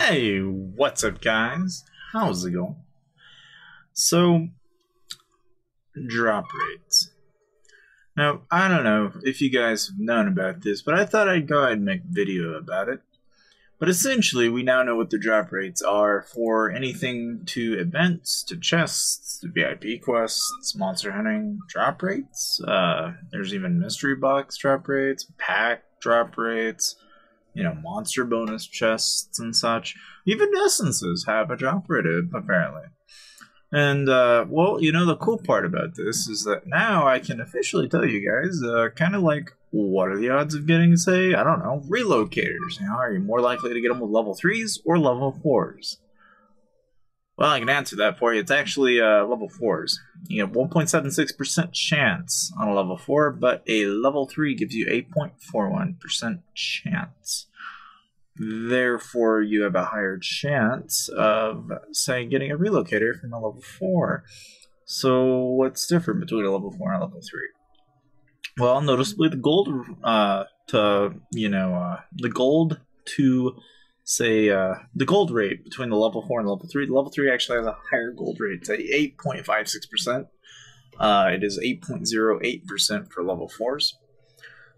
Hey, what's up, guys? How's it going? So, drop rates. Now, I don't know if you guys have known about this, but I thought I'd go ahead and make a video about it. But essentially, we now know what the drop rates are for anything to events, to chests, to VIP quests, monster hunting drop rates. There's even mystery box drop rates, pack drop rates, monster bonus chests and such. Even essences have a drop rate, apparently. And, well, the cool part about this is that now I can officially tell you guys, kind of like, what are the odds of getting, say, I don't know, relocators? Are you more likely to get them with level 3s or level 4s? Well, I can answer that for you. It's actually level 4s. You get 1.76% chance on a level 4, but a level 3 gives you 8.41% chance. Therefore, you have a higher chance of, say, getting a relocator from a level 4. So, what's different between a level 4 and a level 3? Well, noticeably, the gold the gold rate between the level 4 and level 3. The level 3 actually has a higher gold rate. It's at 8.56%. It is 8.08% for level 4s.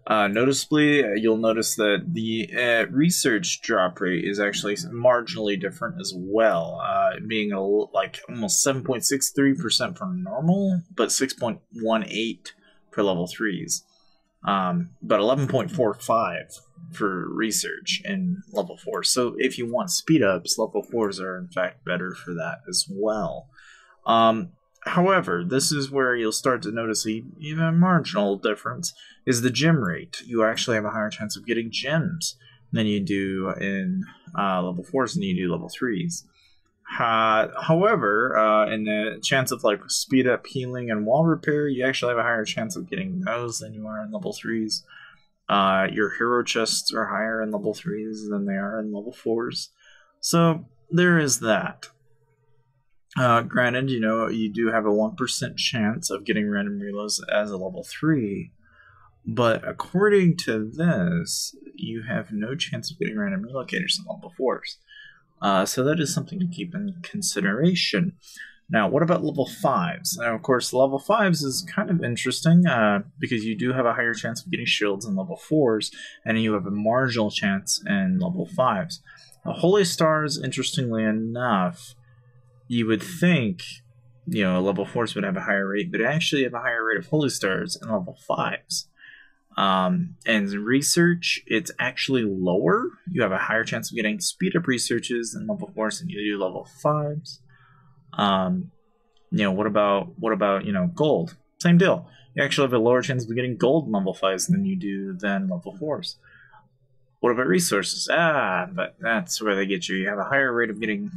Noticeably, you'll notice that the research drop rate is actually marginally different as well, being almost 7.63% for normal, but 6.18 for level 3s, but 11.45 for research in level 4. So if you want speed ups, level 4s are in fact better for that as well. However, this is where you'll start to notice even a marginal difference is the gem rate. You actually have a higher chance of getting gems than you do in level 4s than you do level 3s. However, in the chance of speed up healing and wall repair, you actually have a higher chance of getting those than you are in level 3s. Your hero chests are higher in level 3s than they are in level 4s. So there is that. Granted, you do have a 1% chance of getting random reloads as a level 3, but according to this, you have no chance of getting random relocators in level 4s. So that is something to keep in consideration. Now, what about level 5s? Now, of course, level 5s is kind of interesting because you do have a higher chance of getting shields in level 4s, and you have a marginal chance in level 5s. Now, Holy Stars, interestingly enough, you would think, level 4s would have a higher rate, but actually have a higher rate of Holy Stars in level 5s. And research, it's actually lower. You have a higher chance of getting speed up researches in level 4s than you do level 5s. What about gold? Same deal. You actually have a lower chance of getting gold in level 5s than you do than level 4s. What about resources? But that's where they get you. You have a higher rate of getting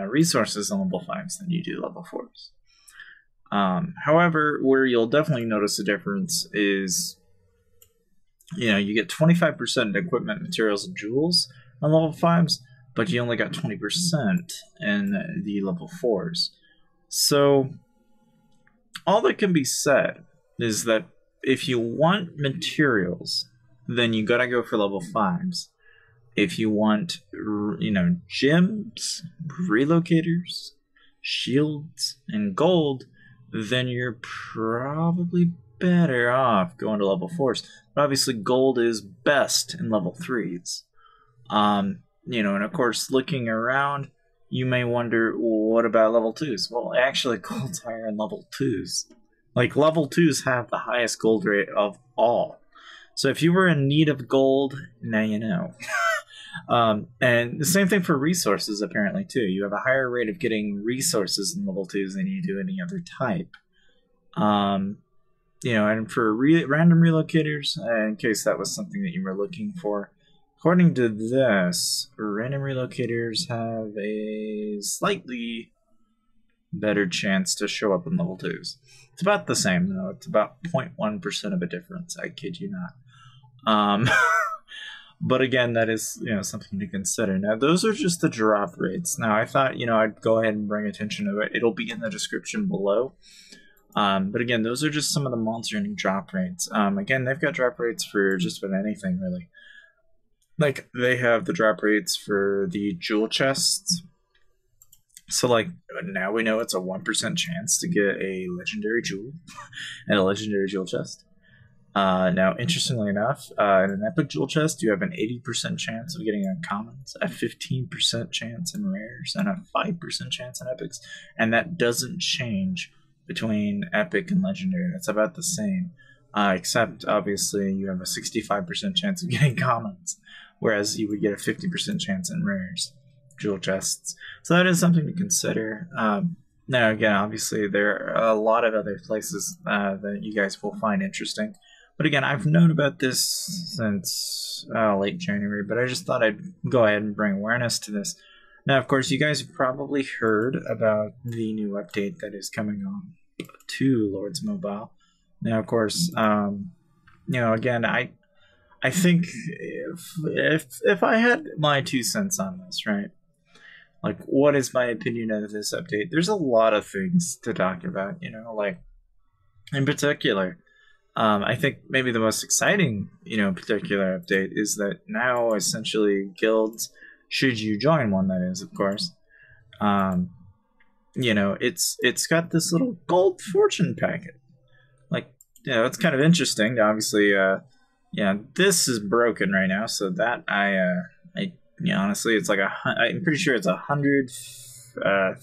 resources in level 5s than you do level 4s. However, where you'll definitely notice a difference is, you get 25% equipment, materials, and jewels on level 5s, but you only got 20% in the level 4s. So, all that can be said is that if you want materials, then you gotta go for level 5s. If you want, gems, relocators, shields, and gold, then you're probably better off going to level 4s. But obviously, gold is best in level 3s. And of course, looking around, you may wonder, well, what about level 2s? Well, actually, gold's higher in level 2s. Level 2s have the highest gold rate of all. So if you were in need of gold, now you know. And the same thing for resources, apparently, too. You have a higher rate of getting resources in level 2s than you do any other type. And for random relocators, in case that was something that you were looking for, according to this, random relocators have a slightly better chance to show up in level 2s. It's about the same, though. It's about 0.1% of a difference. I kid you not. But again, that is something to consider. Now, those are just the drop rates. Now, I thought I'd go ahead and bring attention to it. It'll be in the description below. But again, those are just some of the monster hunting drop rates. Again, they've got drop rates for just about anything, really. Like, they have the drop rates for the jewel chests. So, like, now we know it's a 1% chance to get a legendary jewel and a legendary jewel chest. Now, interestingly enough, in an epic jewel chest, you have an 80% chance of getting uncommons, a 15% chance in rares, and a 5% chance in epics. And that doesn't change between epic and legendary. That's about the same. Except, obviously, you have a 65% chance of getting commons, whereas you would get a 50% chance in rares, jewel chests. So that is something to consider. Now, again, obviously, there are a lot of other places that you guys will find interesting. But again, I've known about this since late January, but I just thought I'd go ahead and bring awareness to this. Now, of course, you guys have probably heard about the new update that is coming on to Lords Mobile. Now, of course, again, I think if I had my 2 cents on this, right? Like, what is my opinion of this update? There's a lot of things to talk about, like, in particular, I think maybe the most exciting, particular update is that now essentially guilds, should you join one, that is, of course, it's got this little gold fortune packet. Like, it's kind of interesting. Obviously, this is broken right now, so that honestly, it's like I'm pretty sure it's 100. I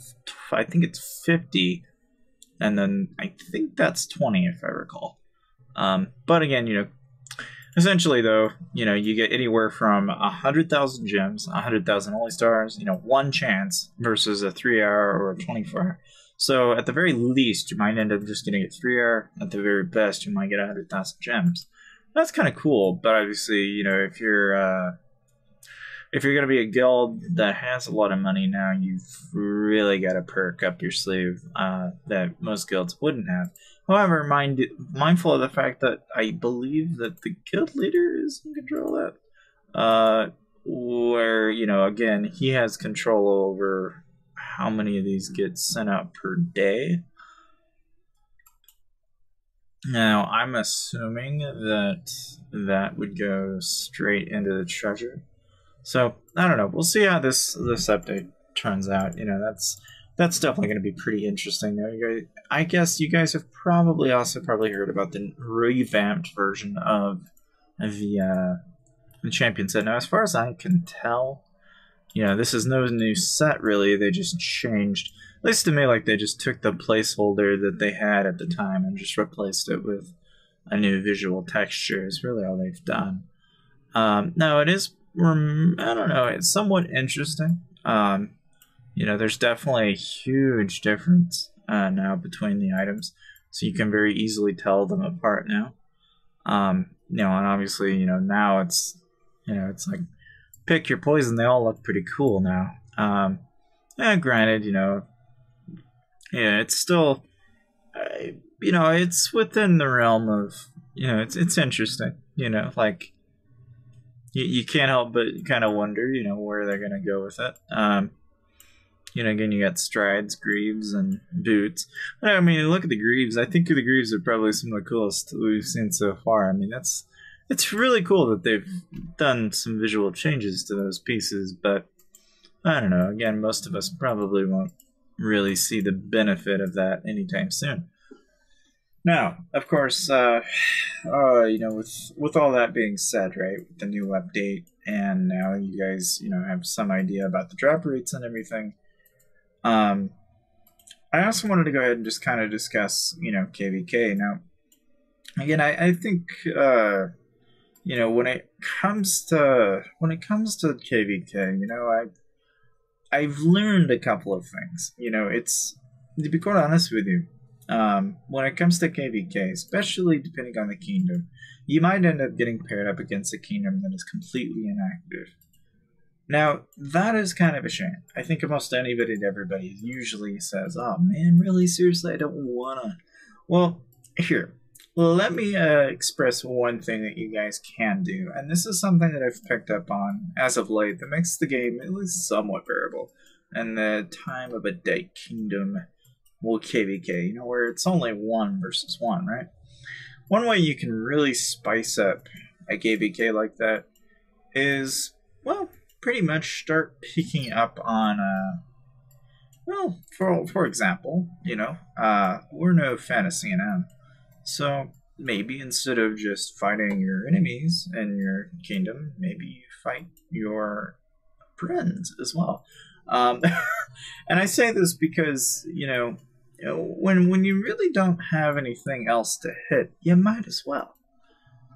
think it's 50, and then I think that's 20 if I recall. But again, essentially though, you get anywhere from 100,000 gems, 100,000 holy stars, 1 chance versus a 3-hour or a 24-hour. So at the very least, you might end up just getting a 3-hour. At the very best, you might get 100,000 gems. That's kind of cool. But obviously, if you're going to be a guild that has a lot of money now, you've really got to perk up your sleeve that most guilds wouldn't have. However, mindful of the fact that I believe that the guild leader is in control of that. Where, again, he has control over how many of these get sent out per day. Now, I'm assuming that would go straight into the treasure. So, I don't know. We'll see how this update turns out. That's definitely going to be pretty interesting. Now, I guess you guys have probably heard about the revamped version of the champion set. Now, as far as I can tell, this is no new set, really. They just changed, at least to me, like they just took the placeholder that they had at the time and just replaced it with a new visual texture is really all they've done. Now, it is, I don't know, it's somewhat interesting. There's definitely a huge difference now between the items, so you can very easily tell them apart now. And obviously, now it's like pick your poison. They all look pretty cool now. Granted, it's still, it's within the realm of, it's interesting. Like you can't help but kind of wonder, where they're gonna go with it. Again, you got strides, greaves, and boots. I mean, look at the greaves. I think the greaves are probably some of the coolest we've seen so far. I mean, it's really cool that they've done some visual changes to those pieces, but I don't know. Again, most of us probably won't really see the benefit of that anytime soon. Now, of course, with all that being said, right, with the new update, and now you guys, have some idea about the drop rates and everything. I also wanted to go ahead and just kind of discuss, KVK. Now, again, I think, when it comes to KVK, I've learned a couple of things. It's, to be quite honest with you, when it comes to KVK, especially depending on the kingdom, you might end up getting paired up against a kingdom that is completely inactive. Now, that is kind of a shame. I think almost anybody and everybody usually says, oh man, really? Seriously, I don't wanna. Well, here, let me express one thing that you guys can do, and this is something that I've picked up on as of late that makes the game at least somewhat bearable. And the time of a day kingdom will KVK, where it's only 1 versus 1, right? One way you can really spice up a KVK like that is, well, pretty much start picking up on, well, for example, we're no fantasy and so maybe instead of just fighting your enemies in your kingdom, maybe you fight your friends as well. And I say this because when you really don't have anything else to hit, you might as well.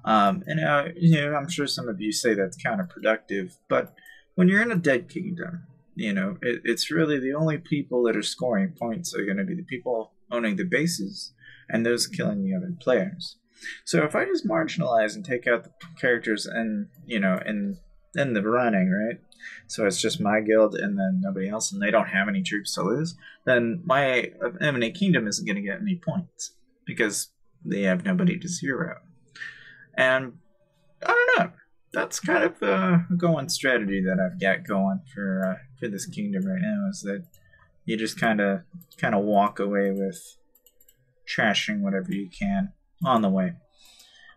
I'm sure some of you say that's counterproductive, but when you're in a dead kingdom, it's really the only people that are scoring points are going to be the people owning the bases and those killing the other players. So if I just marginalize and take out the characters in the running, right? So it's just my guild and then nobody else, and they don't have any troops to lose, then my eminent kingdom isn't going to get any points because they have nobody to zero. And I don't know. That's kind of the going strategy that I've got going for this kingdom right now, is that you just kind of walk away with trashing whatever you can on the way.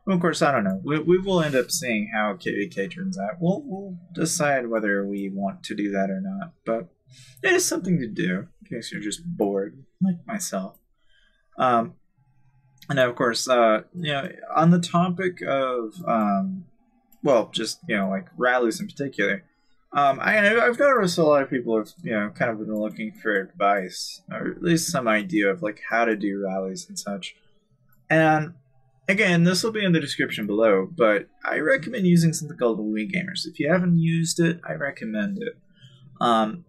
Well, of course, I don't know. We will end up seeing how KVK turns out. We'll decide whether we want to do that or not. But it is something to do in case you're just bored, like myself. And of course, on the topic of, like rallies in particular, I've noticed a lot of people have, kind of been looking for advice, or at least some idea of like how to do rallies and such. And again, this will be in the description below, but I recommend using something called Wii Gamers. If you haven't used it, I recommend it. And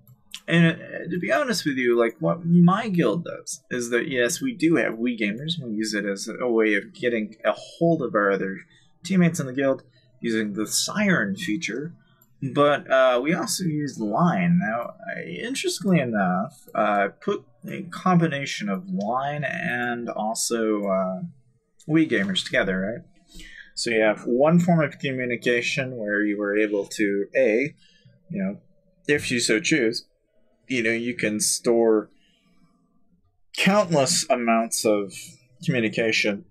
to be honest with you, like what my guild does is that, yes, we do have Wii Gamers. We use it as a way of getting a hold of our other teammates in the guild using the Siren feature. But we also use Line. Now, interestingly enough, I put a combination of Line and also Wii Gamers together, right? So you have one form of communication where you were able to, if you so choose, you can store countless amounts of communication,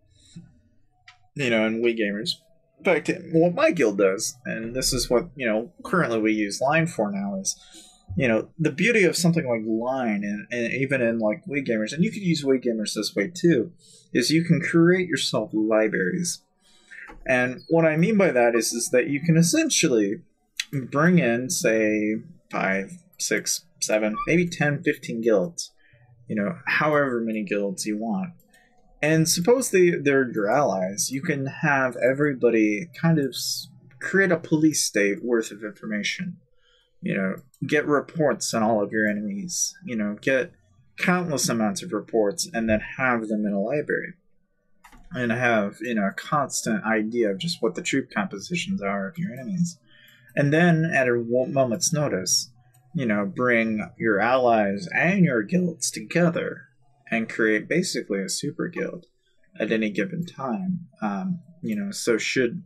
in Wii Gamers. In fact, what my guild does, and this is what, currently we use Line for now, is, the beauty of something like Line, and even in, like, Wii Gamers, and you could use Wii Gamers this way too, is you can create yourself libraries. And what I mean by that is that you can essentially bring in, say, 5, 6, 7, maybe 10, 15 guilds, however many guilds you want. And suppose they're your allies, you can have everybody kind of create a police state worth of information. Get reports on all of your enemies, get countless amounts of reports and then have them in a library. And have, a constant idea of just what the troop compositions are of your enemies. And then, at a moment's notice, bring your allies and your guilds together and create basically a super guild at any given time. So should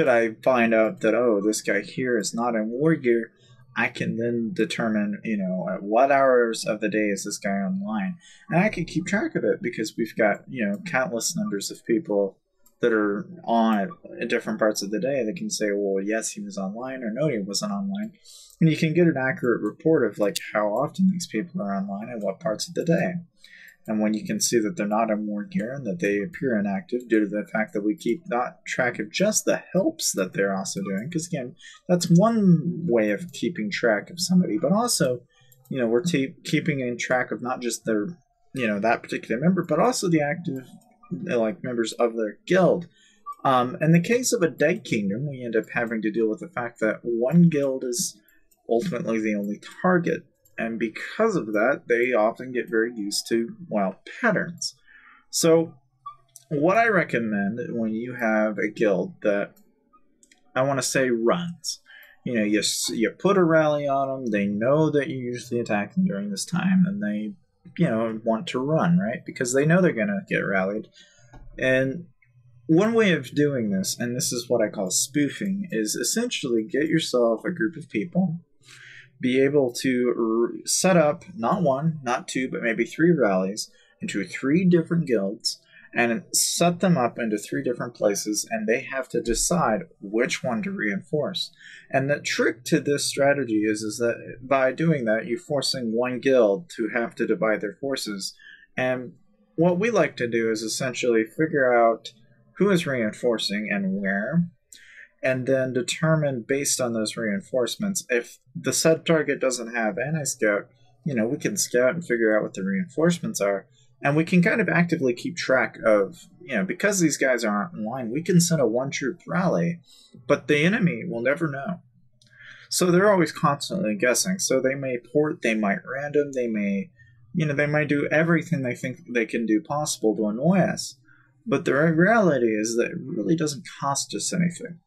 I find out that, oh, this guy here is not in war gear, I can then determine, at what hours of the day is this guy online. And I can keep track of it because we've got, countless numbers of people that are on at different parts of the day that can say, well, yes, he was online, or no, he wasn't online. And you can get an accurate report of, like, how often these people are online and what parts of the day. And when you can see that they're not in war gear and that they appear inactive due to the fact that we keep not track of just the helps that they're also doing, because again, that's one way of keeping track of somebody, but also, we're keeping in track of not just their, that particular member, but also the active, members of their guild. In the case of a dead kingdom, we end up having to deal with the fact that one guild is ultimately the only target. And because of that, they often get very used to, patterns. So what I recommend when you have a guild that, I want to say, runs, you put a rally on them, they know that you usually attack them during this time, and they, want to run, right? Because they know they're going to get rallied. And one way of doing this, and this is what I call spoofing, is essentially get yourself a group of people, be able to set up not one, not two, but maybe 3 rallies into 3 different guilds, and set them up into 3 different places, and they have to decide which one to reinforce. And the trick to this strategy is that by doing that, you're forcing one guild to have to divide their forces. And what we like to do is essentially figure out who is reinforcing and where, and then determine based on those reinforcements. If the said target doesn't have anti-scout, we can scout and figure out what the reinforcements are, and we can kind of actively keep track of, because these guys aren't in line, we can send a 1-troop rally, but the enemy will never know. So they're always constantly guessing. So they may port, they might random, they may do everything they think they can do possible to annoy us. But the reality is that it really doesn't cost us anything,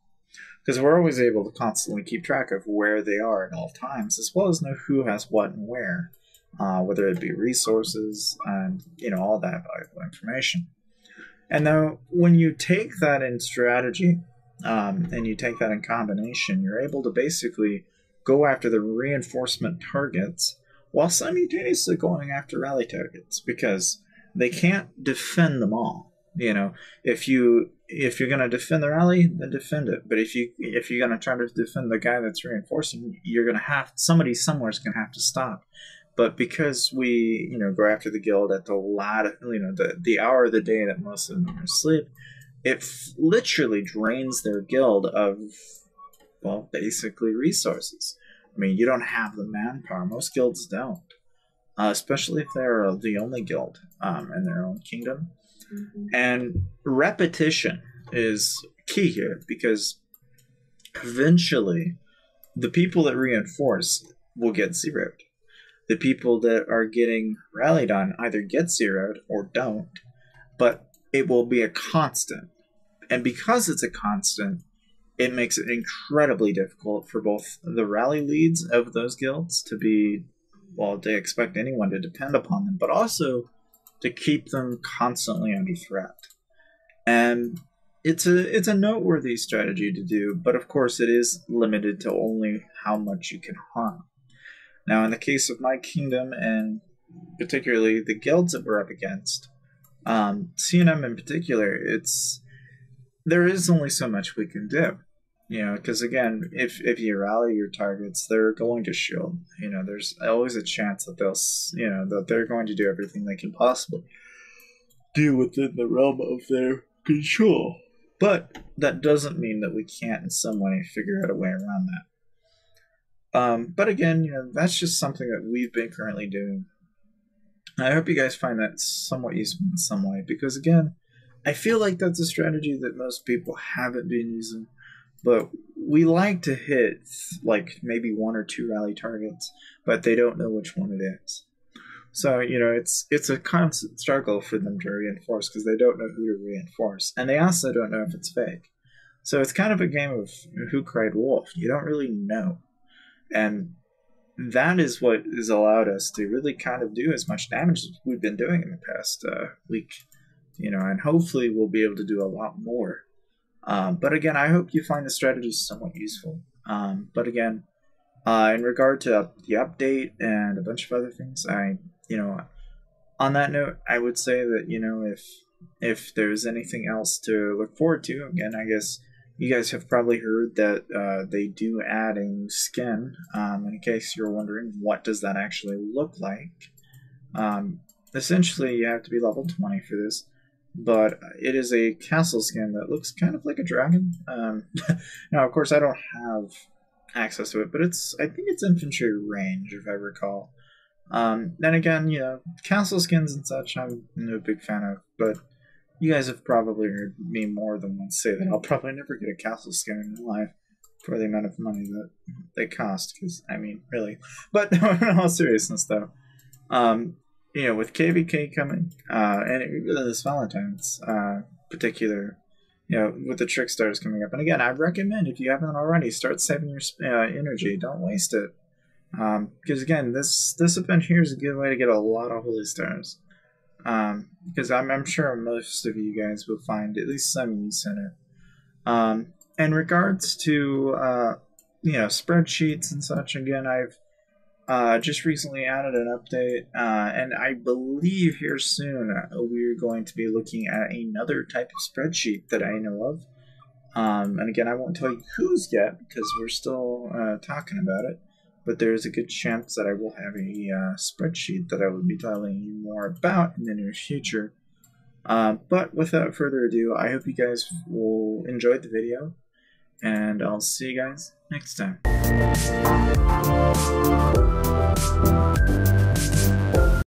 because we're always able to constantly keep track of where they are at all times, as well as know who has what and where, whether it be resources and all that valuable information. And now, when you take that in strategy, and you take that in combination, you're able to basically go after the reinforcement targets while simultaneously going after rally targets, because they can't defend them all. If you're going to defend the rally, then defend it. But if you're going to try to defend the guy that's reinforcing, you're going to have somebody somewhere's going to have to stop. But because we go after the guild at the hour of the day that most of them are asleep, it literally drains their guild of, well, basically resources. I mean, you don't have the manpower. Most guilds don't, especially if they're the only guild in their own kingdom. And repetition is key here, because eventually the people that reinforce will get zeroed. The people that are getting rallied on either get zeroed or don't, but it will be a constant. And because it's a constant, it makes it incredibly difficult for both the rally leads of those guilds to be, well, they expect anyone to depend upon them, but also to keep them constantly under threat. And it's a noteworthy strategy to do, but of course it is limited to only how much you can harm. Now, in the case of my kingdom, and particularly the guilds that we're up against, CNM in particular, there is only so much we can do. Because again, if you rally your targets, they're going to shield. There's always a chance that that they're going to do everything they can possibly do within the realm of their control. But that doesn't mean that we can't in some way figure out a way around that. But again, that's just something that we've been currently doing. I hope you guys find that somewhat useful in some way, because again, I feel like that's a strategy that most people haven't been using. But we like to hit like maybe 1 or 2 rally targets, but they don't know which one it is. So, it's a constant struggle for them to reinforce, because they don't know who to reinforce. And they also don't know if it's fake. So it's kind of a game of who cried wolf. You don't really know. And that is what has allowed us to really kind of do as much damage as we've been doing in the past week. And hopefully we'll be able to do a lot more. But again, I hope you find the strategy somewhat useful. But again, in regard to the update and a bunch of other things, on that note, I would say that, if there's anything else to look forward to, again, I guess you guys have probably heard that they do add a skin. In case you're wondering, what does that actually look like? Essentially, you have to be level 20 for this. But it is a castle skin that looks kind of like a dragon. Now, of course, I don't have access to it, but I think it's infantry range, if I recall. Then again, castle skins and such, I'm no big fan of, but you guys have probably heard me more than once say that I'll probably never get a castle skin in my life for the amount of money that they cost, because, really. But in all seriousness, though, with KVK coming, and this Valentine's particular, with the Trick Stars coming up. And again, I'd recommend, if you haven't already, start saving your energy. Don't waste it. Because again, this event here is a good way to get a lot of Holy Stars. Because I'm sure most of you guys will find at least some use in it. In regards to, spreadsheets and such, again, just recently added an update, and I believe here soon we're going to be looking at another type of spreadsheet that I know of. And again, I won't tell you who's yet because we're still talking about it, but there's a good chance that I will have a spreadsheet that I will be telling you more about in the near future. But without further ado, I hope you guys will enjoy the video, and I'll see you guys next time.